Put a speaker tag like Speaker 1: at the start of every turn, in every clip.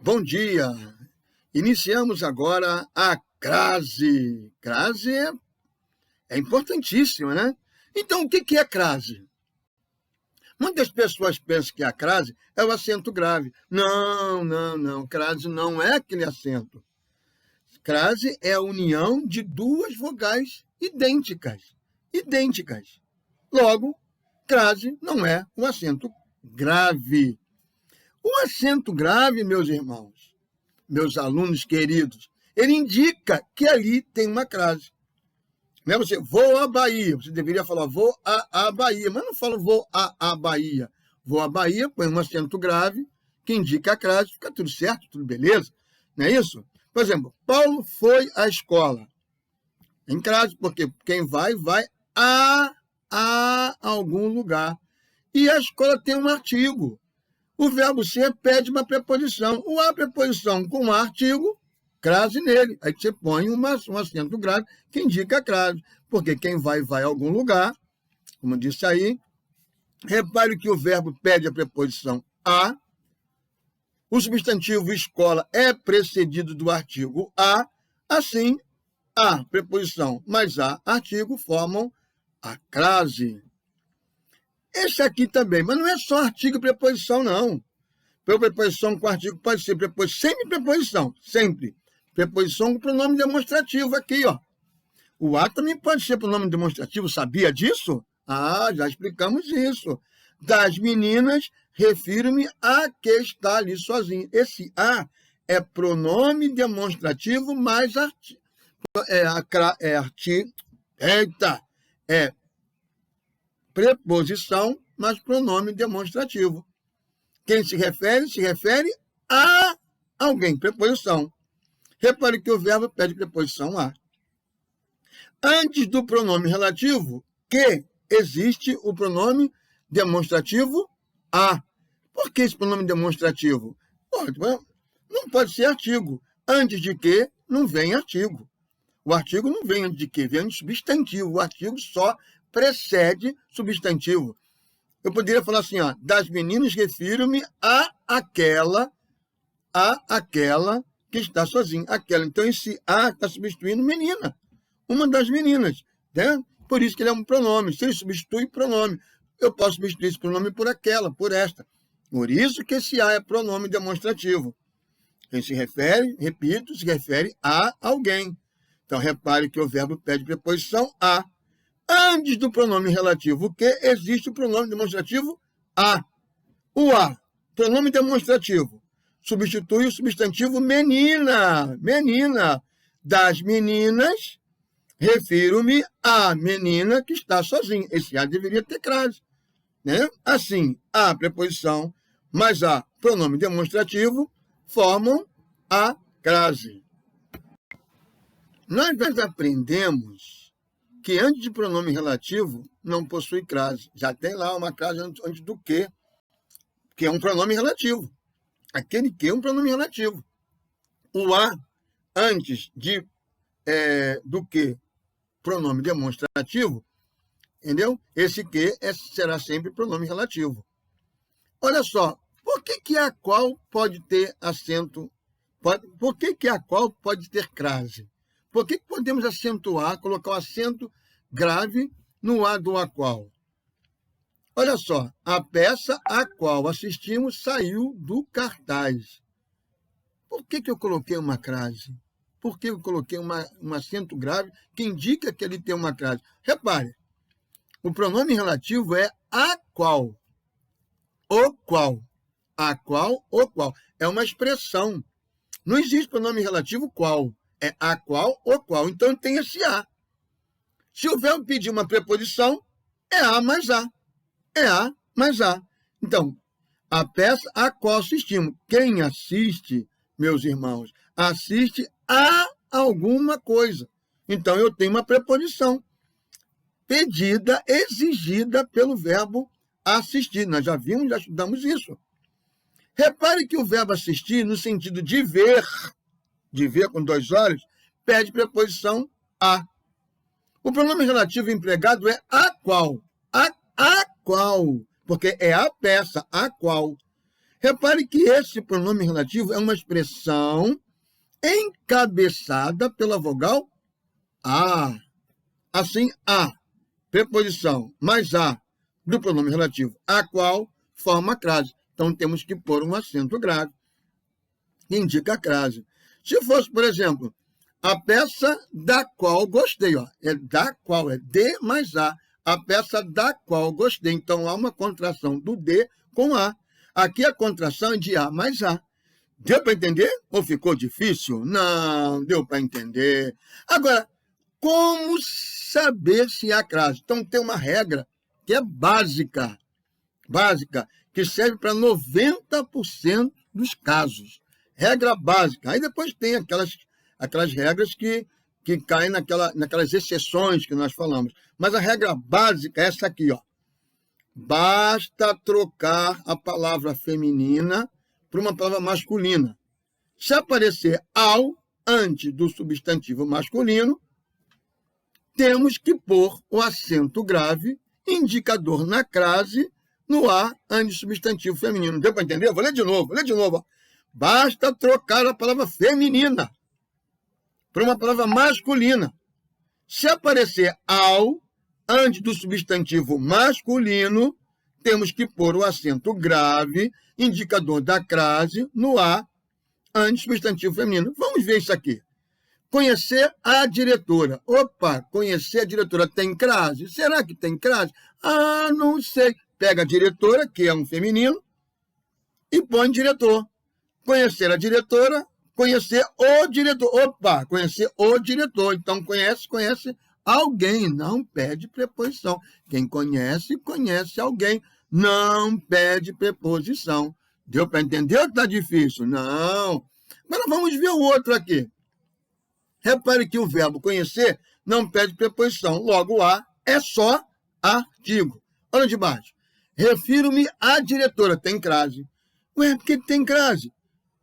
Speaker 1: Bom dia! Iniciamos agora a crase. Crase é importantíssima, né? Então, o que é crase? Muitas pessoas pensam que a crase é o acento grave. Não. Crase não é aquele acento. Crase é a união de duas vogais idênticas. Logo, crase não é um acento grave. O acento grave, meus irmãos, meus alunos queridos, ele indica que ali tem uma crase. Não é você, vou à Bahia. Você deveria falar, vou à Bahia. Mas não fala, vou à Bahia. Vou à Bahia, põe um acento grave, que indica a crase, fica tudo certo, tudo beleza. Não é isso? Por exemplo, Paulo foi à escola. Em crase, porque quem vai a algum lugar. E a escola tem um artigo. O verbo ser pede uma preposição. O a preposição com um artigo, crase nele. Aí você põe um acento grave que indica a crase. Porque quem vai a algum lugar, como disse aí. Repare que o verbo pede a preposição a. O substantivo escola é precedido do artigo a. Assim, a preposição mais a artigo formam a crase. Esse aqui também, mas não é só artigo e preposição, não. Preposição com artigo pode ser preposição, sempre preposição, sempre. Preposição com pronome demonstrativo aqui, ó. O a também pode ser pronome demonstrativo, sabia disso? Ah, já explicamos isso. Das meninas, refiro-me a que está ali sozinho. Esse a é pronome demonstrativo mais artigo. É preposição, mas pronome demonstrativo. Quem se refere a alguém, preposição. Repare que o verbo pede preposição a. Antes do pronome relativo, que, existe o pronome demonstrativo a. Por que esse pronome demonstrativo? Não pode ser artigo. Antes de que, não vem artigo. O artigo não vem antes de que, vem antes substantivo. O artigo só precede substantivo. Eu poderia falar assim, ó, das meninas refiro-me a aquela que está sozinha. Aquela. Então, esse a está substituindo menina. Uma das meninas. Né? Por isso que ele é um pronome. Se ele substitui pronome, eu posso substituir esse pronome por aquela, por esta. Por isso que esse a é pronome demonstrativo. Quem se refere, repito, se refere a alguém. Então, repare que o verbo pede preposição a. Antes do pronome relativo que, existe o pronome demonstrativo a. O a, pronome demonstrativo, substitui o substantivo menina. Menina. Das meninas, refiro-me à menina que está sozinha. Esse a deveria ter crase. Né? Assim, a preposição mais a pronome demonstrativo formam a crase. Nós aprendemos que antes de pronome relativo não possui crase. Já tem lá uma crase antes do que é um pronome relativo. Aquele que é um pronome relativo. O a, antes do que pronome demonstrativo, entendeu? Esse que será sempre pronome relativo. Olha só, por que a qual pode ter acento? Por que a qual pode ter crase? Por que podemos acentuar, colocar o acento grave no a do a qual? Olha só, a peça a qual assistimos saiu do cartaz. Por que eu coloquei uma crase? Por que eu coloquei um acento grave que indica que ele tem uma crase? Repare, o pronome relativo é a qual. O qual. A qual, o qual. É uma expressão. Não existe pronome relativo qual. É a qual, o qual. Então tem esse a. Se o verbo pedir uma preposição, é a mais a. É a mais a. Então, a peça a qual assistimos. Quem assiste, meus irmãos, assiste a alguma coisa. Então, eu tenho uma preposição pedida, exigida pelo verbo assistir. Nós já vimos, já estudamos isso. Repare que o verbo assistir, no sentido de ver com dois olhos, pede preposição a. O pronome relativo empregado é a qual. A qual, porque é a peça, a qual. Repare que esse pronome relativo é uma expressão encabeçada pela vogal A. Assim, A, preposição, mais A, do pronome relativo, a qual forma a crase. Então, temos que pôr um acento grave, que indica a crase. Se fosse, por exemplo, a peça da qual gostei, ó, é da qual, é D mais A peça da qual gostei. Então, há uma contração do D com A. Aqui a contração é de A mais A. Deu para entender? Ou ficou difícil? Não, deu para entender. Agora, como saber se há crase? Então, tem uma regra que é básica, que serve para 90% dos casos. Regra básica. Aí depois tem aquelas regras que caem naquelas exceções que nós falamos. Mas a regra básica é essa aqui, ó. Basta trocar a palavra feminina por uma palavra masculina. Se aparecer ao antes do substantivo masculino, temos que pôr o acento grave, indicador na crase, no A antes do substantivo feminino. Deu para entender? Vou ler de novo. Ó. Basta trocar a palavra feminina por uma palavra masculina. Se aparecer ao antes do substantivo masculino, temos que pôr o acento grave, indicador da crase, no A antes do substantivo feminino. Vamos ver isso aqui. Conhecer a diretora. Opa, conhecer a diretora tem crase? Será que tem crase? Ah, não sei. Pega a diretora, que é um feminino, e põe diretor. Conhecer a diretora, conhecer o diretor. Opa, conhecer o diretor. Então, conhece alguém. Não pede preposição. Quem conhece alguém. Não pede preposição. Deu para entender ou está difícil? Não. Agora vamos ver o outro aqui. Repare que o verbo conhecer não pede preposição. Logo, A é só artigo. Olha de baixo. Refiro-me à diretora. Tem crase. Ué, por que tem crase?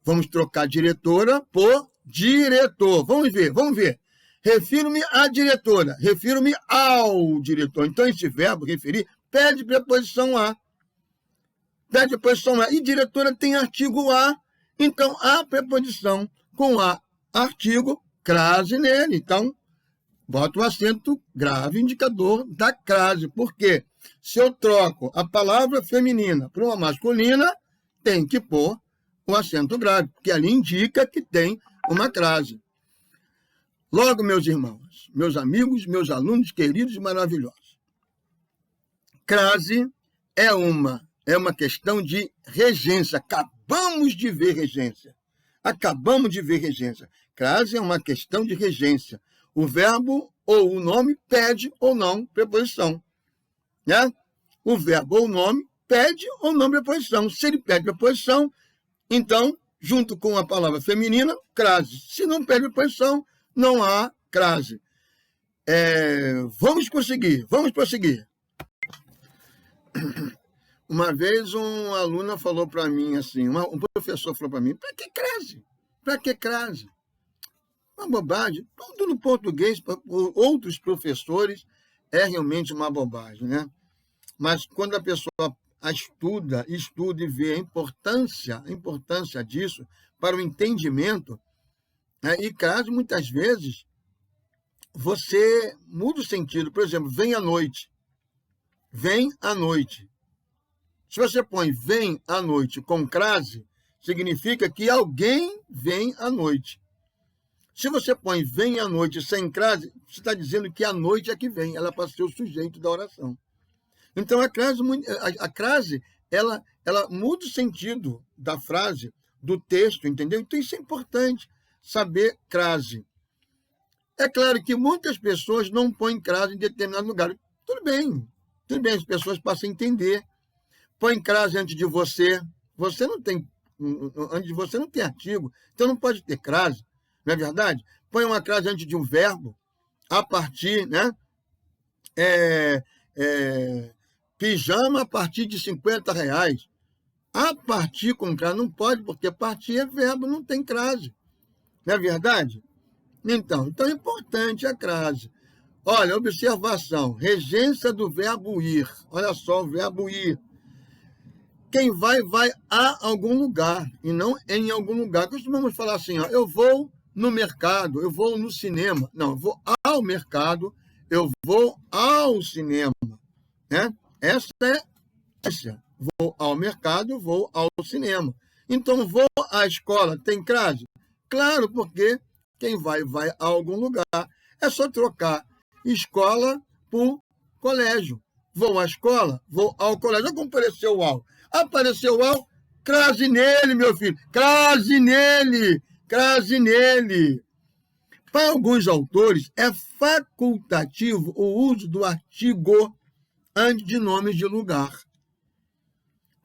Speaker 1: Vamos trocar diretora por diretor. Vamos ver. Refiro-me à diretora. Refiro-me ao diretor. Então, esse verbo, referir, pede preposição a. E diretora tem artigo a. Então, a preposição com a artigo, crase nele. Então, bota o acento grave, indicador da crase. Por quê? Se eu troco a palavra feminina por uma masculina, tem que pôr o acento grave, porque ali indica que tem uma crase. Logo, meus irmãos, meus amigos, meus alunos queridos e maravilhosos, crase é uma questão de regência. Acabamos de ver regência. Crase é uma questão de regência. O verbo ou o nome pede ou não preposição. Né? O verbo ou o nome pede ou não preposição. Se ele pede preposição, então, junto com a palavra feminina, crase. Se não pede preposição, não há crase. Vamos prosseguir. Uma vez uma aluna falou para mim assim, um professor falou para mim, para que crase? Uma bobagem. Tudo no português, para outros professores, é realmente uma bobagem, né? Mas quando a pessoa estuda e vê a importância disso para o entendimento, né? E crase, muitas vezes, você muda o sentido. Por exemplo, vem à noite. Se você põe vem à noite com crase, significa que alguém vem à noite. Se você põe vem à noite sem crase, você está dizendo que a noite é que vem, ela passa a ser o sujeito da oração. Então, a crase ela muda o sentido da frase, do texto, entendeu? Então, isso é importante, saber crase. É claro que muitas pessoas não põem crase em determinado lugar. Tudo bem, as pessoas passam a entender. Põe crase antes de você. Antes de você não tem artigo, então não pode ter crase, não é verdade? Põe uma crase antes de um verbo, a partir, né? Pijama a partir de R$50. A partir com crase não pode, porque partir é verbo, não tem crase. Não é verdade? Então é importante a crase. Olha, observação, regência do verbo ir. Olha só o verbo ir. quem vai a algum lugar, e não em algum lugar. Costumamos falar assim, ó, eu vou no mercado, eu vou no cinema. Não, eu vou ao mercado, eu vou ao cinema. Né? Essa é essa. Vou ao mercado, vou ao cinema. Então, vou à escola, tem crase? Claro, porque quem vai a algum lugar. É só trocar escola por colégio. Vou à escola, vou ao colégio. Olha como apareceu o ao. Apareceu o ao, crase nele, meu filho. Crase nele, crase nele. Para alguns autores, é facultativo o uso do artigo antes de nomes de lugar,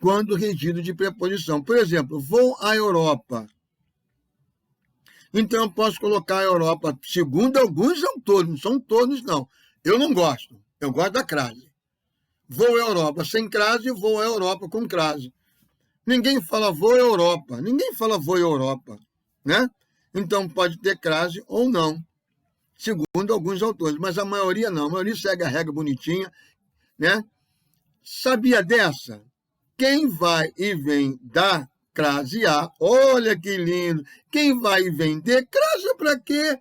Speaker 1: quando regido de preposição. Por exemplo, vou à Europa. Então, eu posso colocar a Europa, segundo alguns autores, não são todos, não. Eu não gosto, eu gosto da crase. Vou à Europa sem crase, vou à Europa com crase. Ninguém fala vou à Europa, ninguém fala vou à Europa, né? Então, pode ter crase ou não, segundo alguns autores, mas a maioria não. A maioria segue a regra bonitinha, né? Sabia dessa? Quem vai e vem da crase A, olha que lindo. Quem vai e vem de crase para quê?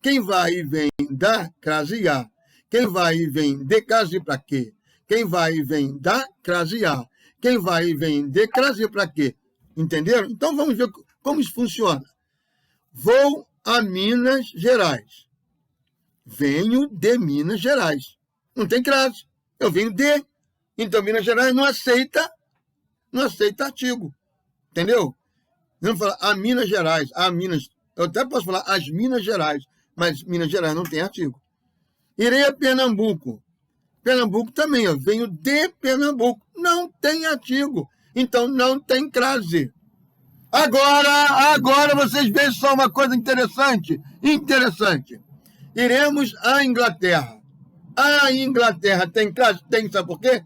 Speaker 1: Quem vai e vem da crase A. Quem vai e vem de crase para quê? Quem vai e vem da crase A. Quem vai e vem de crase para quê? Entenderam? Então vamos ver como isso funciona. Vou a Minas Gerais. Venho de Minas Gerais. Não tem crase. Eu venho de. Então Minas Gerais não aceita artigo. Entendeu? Não fala a Minas Gerais, a Minas. Eu até posso falar as Minas Gerais, mas Minas Gerais não tem artigo. Irei a Pernambuco. Pernambuco também, eu venho de Pernambuco. Não tem artigo. Então não tem crase. Agora vocês veem só uma coisa interessante. Iremos à Inglaterra. A Inglaterra tem crase? Tem, sabe por quê?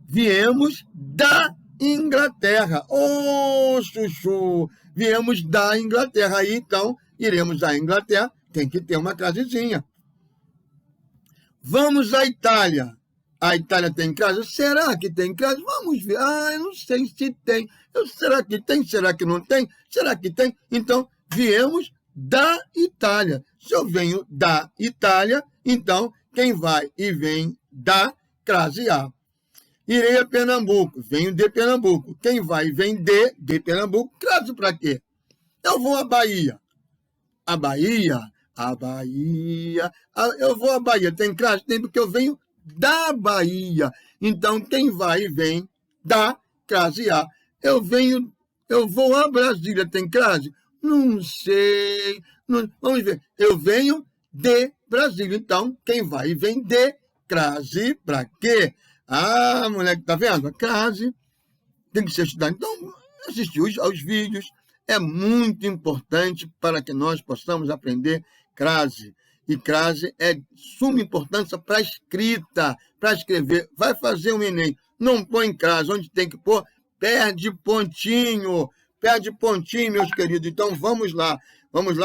Speaker 1: Viemos da Inglaterra. Ô, chuchu! Viemos da Inglaterra. Aí, então, iremos à Inglaterra. Tem que ter uma crasezinha. Vamos à Itália. A Itália tem crase? Será que tem crase? Vamos ver. Eu não sei se tem. Será que tem? Será que não tem? Será que tem? Então, viemos da Itália. Se eu venho da Itália, então, quem vai e vem da crase A. Irei a Pernambuco, venho de Pernambuco. Quem vai e vem de Pernambuco, crase para quê? Eu vou à Bahia. A Bahia. Eu vou à Bahia, tem crase? Tem, porque eu venho da Bahia. Então, quem vai e vem da crase A. Eu vou a Brasília, tem crase? Não sei. Vamos ver. Eu venho de Brasília. Então, quem vai e vem de crase para quê? Moleque, tá vendo? A crase tem que ser estudada. Então, assistir aos vídeos é muito importante para que nós possamos aprender crase. E crase é de suma importância para a escrita, para escrever. Vai fazer um Enem, não põe crase, onde tem que pôr, perde pontinho, meus queridos. Então, vamos lá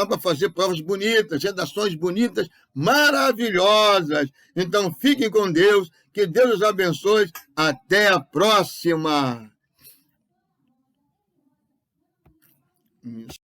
Speaker 1: para fazer provas bonitas, redações bonitas, maravilhosas. Então, fiquem com Deus, que Deus os abençoe. Até a próxima.